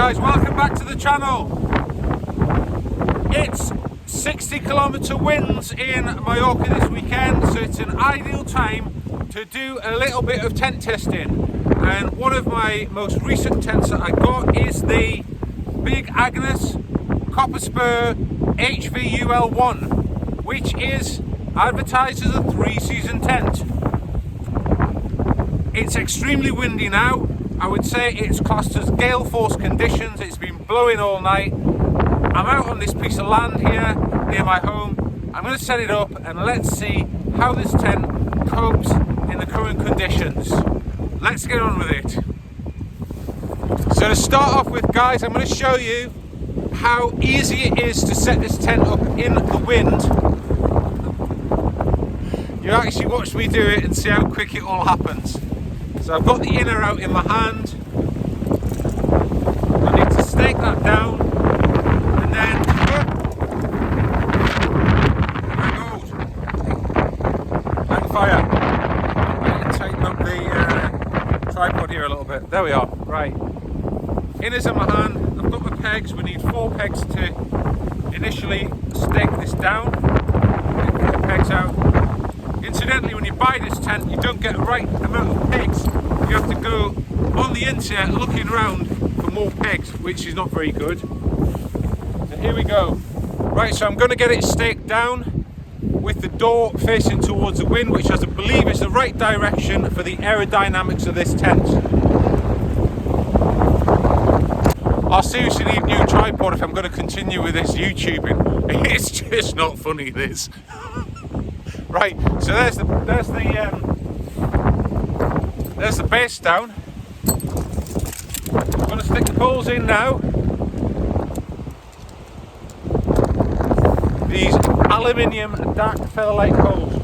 guys, welcome back to the channel. It's 60-kilometre winds in Mallorca this weekend, so it's an ideal time to do a little bit of tent testing. And one of my most recent tents that I got is the big Agnes Copper Spur HVUL1, which is advertised as a 3-season tent. It's extremely windy now. I would say it's classed as gale force conditions. It's been blowing all night. I'm out on this piece of land here near my home. I'm going to set it up and let's see how this tent copes in the current conditions. Let's get on with it. So to start off with, guys, I'm going to show you how easy it is to set this tent up in the wind. You actually watch me do it and see how quick it all happens. So I've got the inner out in my hand. I need to stake that down and then there goes. Hang fire. I need to tighten up the tripod here a little bit. There we are. Right. Inner's in my hand. I've got my pegs. We need 4 pegs to initially stake this down. Get 4 pegs out. Incidentally, when you buy this tent, you don't get the right amount of pegs. You have to go on the internet looking around for more pegs, which is not very good. So here we go. Right, so I'm going to get it staked down with the door facing towards the wind, which I believe is the right direction for the aerodynamics of this tent. I'll seriously need a new tripod if I'm going to continue with this YouTubing. It's just not funny, this. Right, so there's the base down. I'm going to stick the poles in now. These aluminium dark feather-like poles.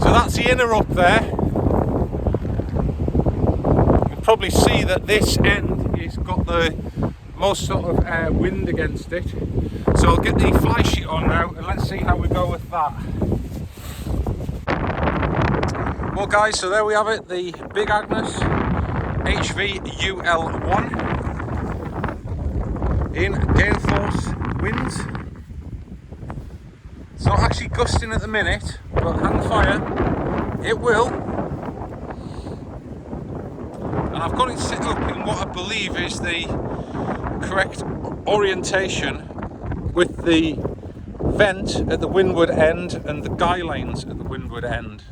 That's the inner up there. You can probably see that this end has got the most sort of wind against it. So I'll get the fly sheet on now and let's see how we go with that. Well guys, so there we have it, the big Agnes HVUL1 in gale force winds. It's not actually gusting at the minute, but hang fire, it will. And I've got it set up in what I believe is the correct orientation with the vent at the windward end and the guy lines at the windward end.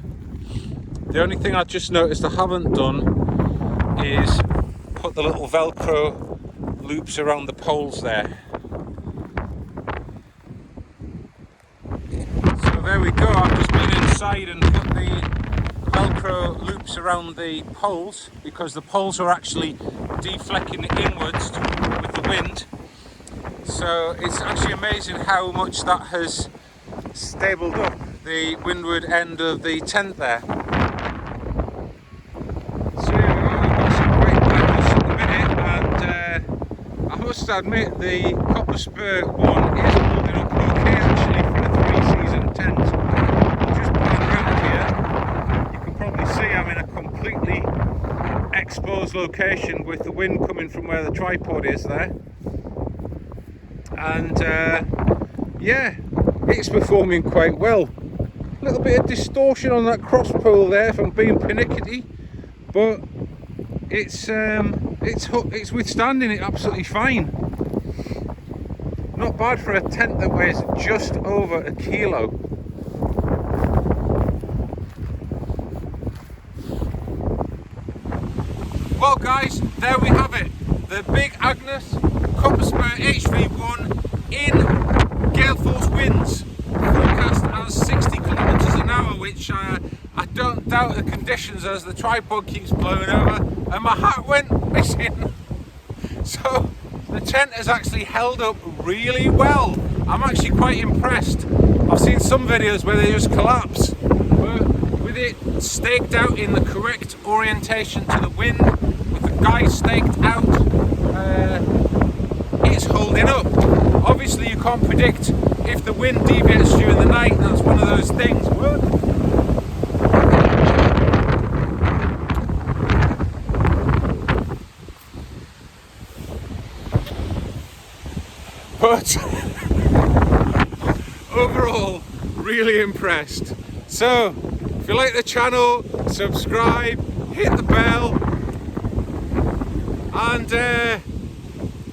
The only thing I just noticed I haven't done is put the little Velcro loops around the poles there. So there we go, I've just been inside and put the Velcro loops around the poles because the poles are actually deflecting inwards with the wind. So it's actually amazing how much that has stabled up the windward end of the tent there. So we've got some great levels at the minute, and I must admit the Copper Spur one is holding up okay actually for a 3 tripod's location with the wind coming from where the tripod is there. And yeah, it's performing quite well. A little bit of distortion on that cross pole there if I'm being pernickety, but it's withstanding it absolutely fine. Not bad for a tent that weighs just over a kilo. Well guys, there we have it. The big Agnes Spur HV1 in gale force winds, forecast as 60 kilometers an hour, which I don't doubt the conditions as the tripod keeps blowing over and my hat went missing. So the tent has actually held up really well. I'm actually quite impressed. I've seen some videos where they just collapse, but with it staked out in the correct orientation to the wind, with the guys staked out, it's holding up. Obviously you can't predict if the wind deviates during the night, that's one of those things. But overall, really impressed. So if you like the channel, subscribe, hit the bell, and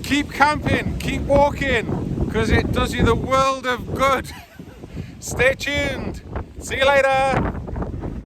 keep camping, keep walking, because it does you the world of good. Stay tuned. See you later.